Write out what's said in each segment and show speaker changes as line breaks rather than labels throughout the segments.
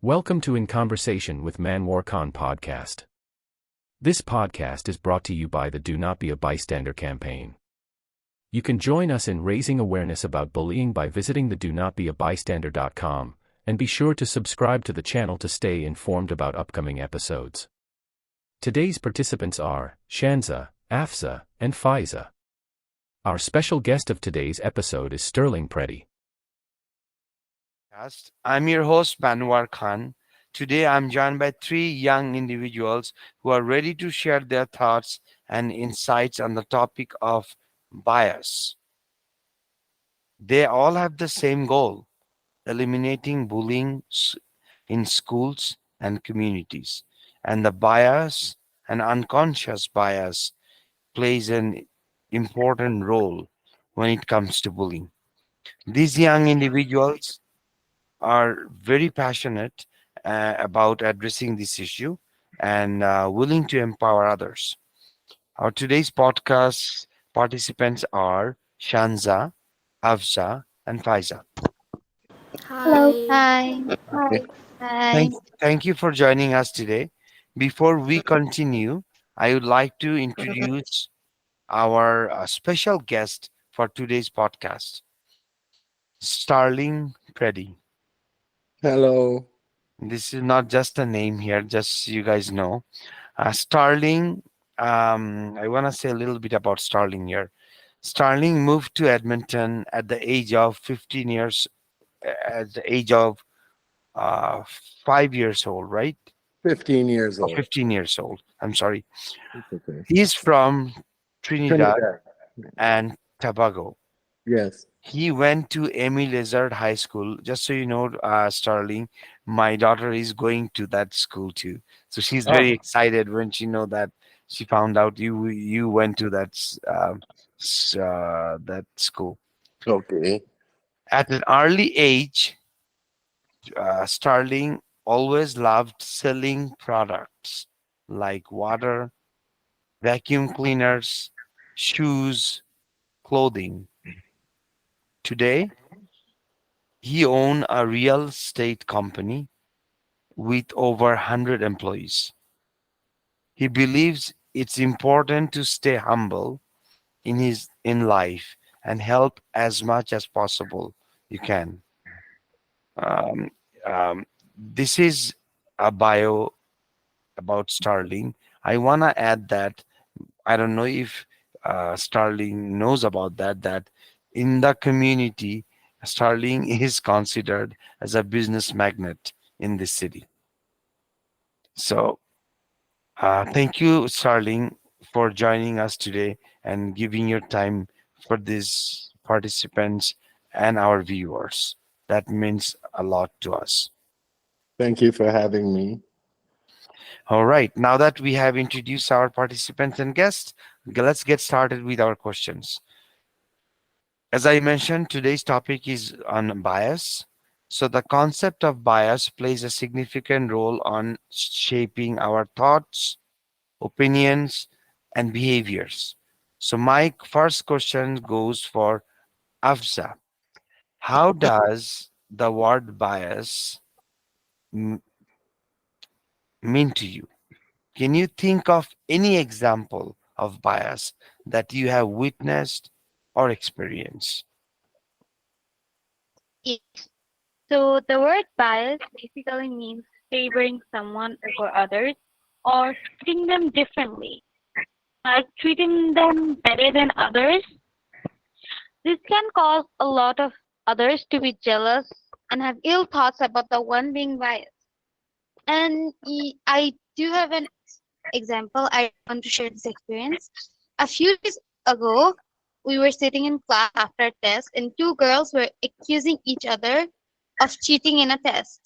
Welcome to In Conversation with MANWAR podcast. This podcast is brought to you by the Do Not Be a Bystander campaign. You can join us in raising awareness about bullying by visiting the donotbeabystander.com, and be sure to subscribe to the channel to stay informed about upcoming episodes. Today's participants are Shanza, Afsa, and Faiza. Our special guest of today's episode is Starling.
I'm your host, MANWAR Khan. Today, I'm joined by three young individuals who are ready to share their thoughts and insights on the topic of bias. They all have the same goal: eliminating bullying in schools and communities. And the bias and unconscious bias plays an important role when it comes to bullying. These young individuals are very passionate about addressing this issue and willing to empower others. Our today's podcast participants are Shanza, Afza, and Faiza.
Hello.
Hi.
Hi.
Okay.
Hi.
Thank, thank you for joining us today. Before we continue, I would like to introduce our special guest for today's podcast, Starling Preddy.
Hello.
This is not just a name here, just so you guys know. Starling, I want to say a little bit about Starling here. Starling moved to Edmonton at the age of 15 years, at the age of uh, 5 years old, right?
15 years
Or
old.
15 years old. I'm sorry.
It's okay.
He's from Trinidad
Trinidad.
and Tobago.
Yes.
He went to Emmy Lizard High School. Just so you know, Starling, my daughter is going to that school too. So she's very
Oh,
excited when she know that she found out you went to that school.
okay.
At an early age, Starling always loved selling products like water, vacuum cleaners, shoes, clothing. Today, he owns a real estate company with over 100 employees. He believes it's important to stay humble in life and help as much as possible you can. Um, this is a bio about Starling. I want to add that I don't know if Starling knows about that in the community, Starling is considered as a business magnet in this city. So thank you, Starling, for joining us today and giving your time for these participants and our viewers. That means a lot to us.
Thank you for having me.
All right, now that we have introduced our participants and guests, let's get started with our questions. As I mentioned, today's topic is on bias. So, the concept of bias plays a significant role on shaping our thoughts, opinions, and behaviors. So, my first question goes for Afza. How does the word bias m- mean to you? Can you think of any example of bias that you have witnessed or experienced?
Yes. So the word bias basically means favoring someone over others or treating them differently, like treating them better than others. This can cause a lot of others to be jealous and have ill thoughts about the one being biased. And I do have an example. I want to share this experience. A few days ago, we were sitting in class after a test, and two girls were accusing each other of cheating in a test.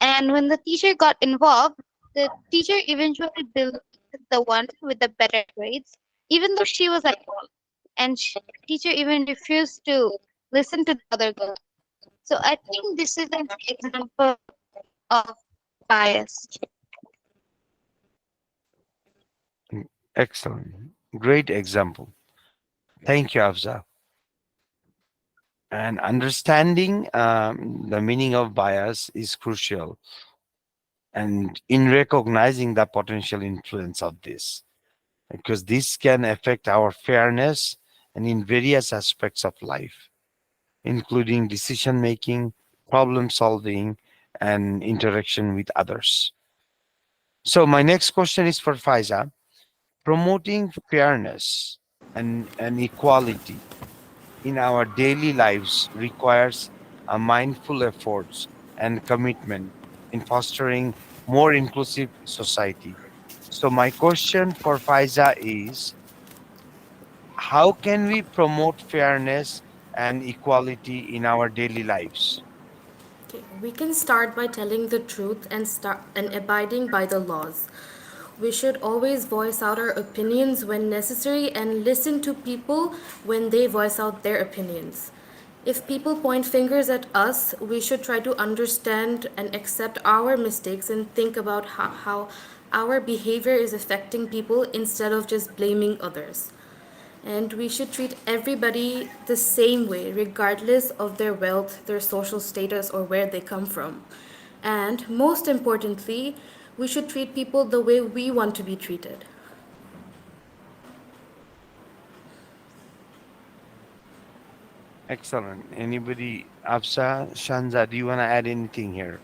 And when the teacher got involved, the teacher eventually deleted the one with the better grades, even though she was at fault. And the teacher even refused to listen to the other girl. So I think this is an example of bias.
Excellent. Great example. Thank you, Afza. And understanding the meaning of bias is crucial and in recognizing the potential influence of this, because this can affect our fairness and in various aspects of life, including decision making, problem solving, and interaction with others. So my next question is for Faiza. Promoting fairness and equality in our daily lives requires a mindful efforts and commitment in fostering more inclusive society. So my question for Faiza is, how can we promote fairness and equality in our daily lives?
Okay, we can start by telling the truth and abiding by the laws. We should always voice out our opinions when necessary and listen to people when they voice out their opinions. If people point fingers at us, we should try to understand and accept our mistakes and think about how our behavior is affecting people instead of just blaming others. And we should treat everybody the same way, regardless of their wealth, their social status, or where they come from. And most importantly, we should treat people the way we want to be treated.
Excellent. Anybody, Absa, Shanza, do you want to add anything here?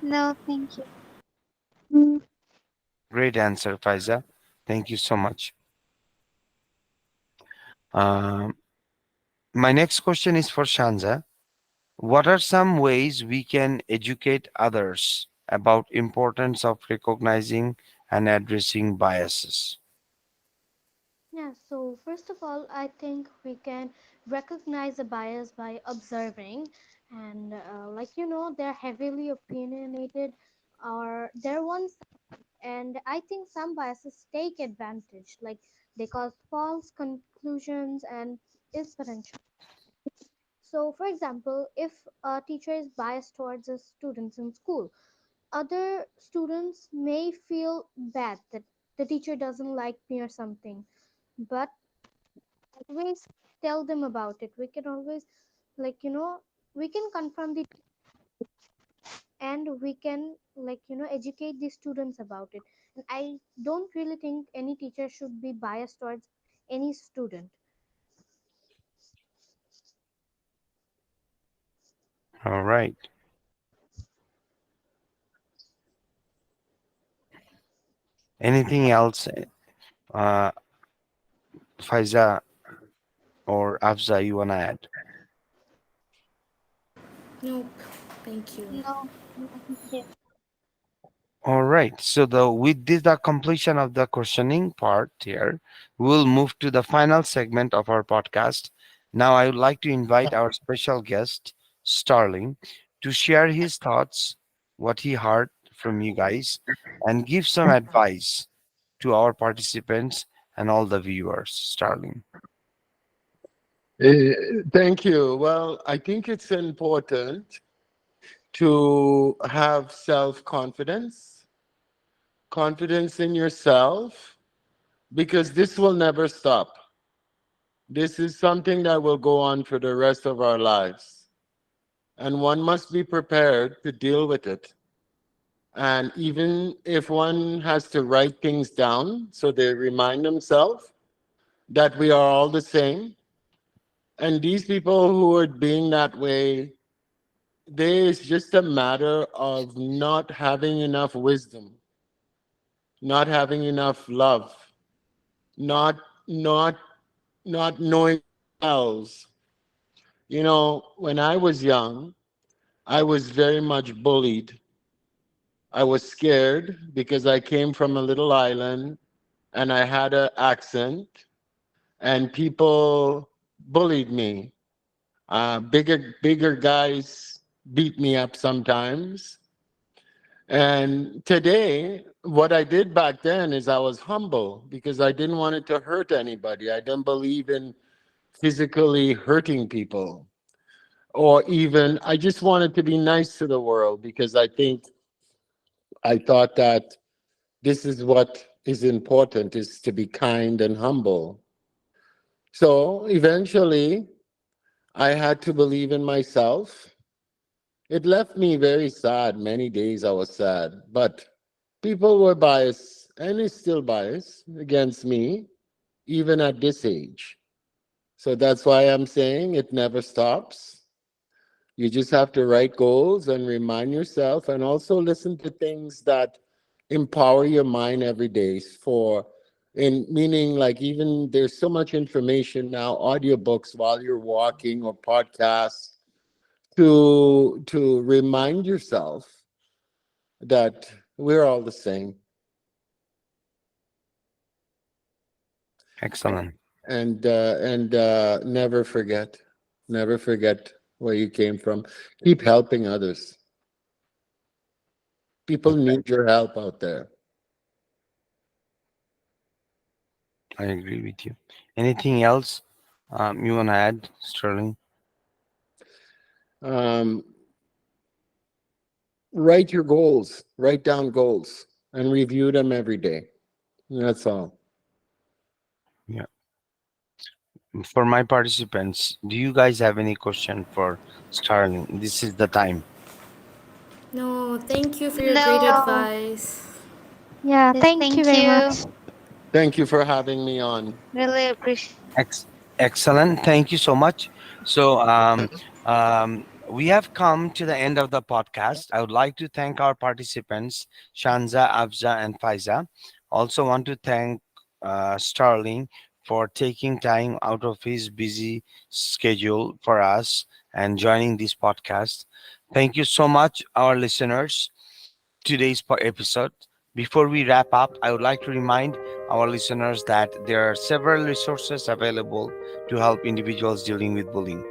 No, thank you. Mm,
Great answer, Faiza. Thank you so much. Um, my next question is for Shanza. What are some ways we can educate others about importance of recognizing and addressing biases?
Yeah, so first of all, I think we can recognize a bias by observing, and they're heavily opinionated or they're one sided, and I think some biases take advantage, like they cause false conclusions and is potential. So, for example, if a teacher is biased towards the students in school, other students may feel bad that the teacher doesn't like me or something, but always tell them about it. We can always, like you know we can confront the, and we can, educate the students about it. And I don't really think any teacher should be biased towards any student.
All right. Anything else, uh, Faiza or Afza, you want to add?
Nope, thank you.
no, no, thank you.
All right. So with this the completion of the questioning part here, we'll move to the final segment of our podcast. Now I would like to invite our special guest, Starling, to share his thoughts, what he heard from you guys, and give some advice to our participants and all the viewers. Starling.
Thank you. Well, I think it's important to have self-confidence, confidence in yourself, because this will never stop. This is something that will go on for the rest of our lives. And one must be prepared to deal with it. And even if one has to write things down so they remind themselves that we are all the same, and these people who are being that way, it's just a matter of not having enough wisdom, not having enough love, not not not knowing themselves. When I was young, I was very much bullied. I was scared because I came from a little island and I had an accent, and people bullied me. Bigger guys beat me up sometimes. And today, what I did back then is I was humble because I didn't want it to hurt anybody. I didn't believe in physically hurting people, or even I just wanted to be nice to the world because I thought that this is what is important, is to be kind and humble. So eventually I had to believe in myself. It left me very sad. Many days I was sad, but people were biased and is still biased against me, even at this age. So that's why I'm saying it never stops. You just have to write goals and remind yourself, and also listen to things that empower your mind every day. For in meaning, like, even there's so much information now, audiobooks while you're walking or podcasts, to remind yourself that we're all the same.
Excellent.
And never forget where you came from. Keep helping others. People need your help out there.
I agree with you. Anything else you want to add, Sterling?
um, Write your goals, write down goals, and review them every day. That's all.
Yeah. For my participants, do you guys have any question for Starling? This is the time.
No, thank you for your great
No.
advice.
Yeah,
Yes,
thank you
thank
very
you.
much.
Thank you for having me on.
Really appreciate.
Excellent. Thank you so much. So, we have come to the end of the podcast. I would like to thank our participants, Shanza, Abza, and Faiza. Also, want to thank Starling for taking time out of his busy schedule for us and joining this podcast. Thank you so much, our listeners, today's episode. Before we wrap up, I would like to remind our listeners that there are several resources available to help individuals dealing with bullying.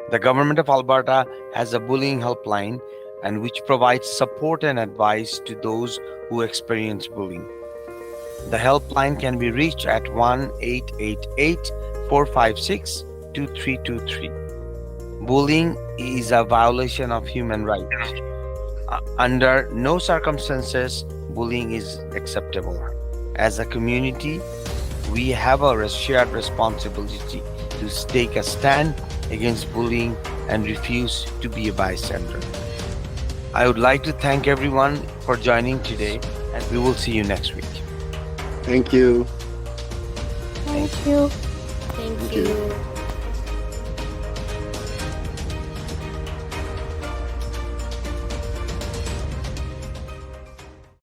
The government of Alberta has a bullying helpline and which provides support and advice to those who experience bullying. The helpline can be reached at 1-888-456-2323. Bullying is a violation of human rights. Under no circumstances, bullying is acceptable. As a community, we have a shared responsibility to take a stand against bullying and refuse to be a bystander. I would like to thank everyone for joining today, and we will see you next week.
Thank you.
Thank you.
Thank
Thank you.
you.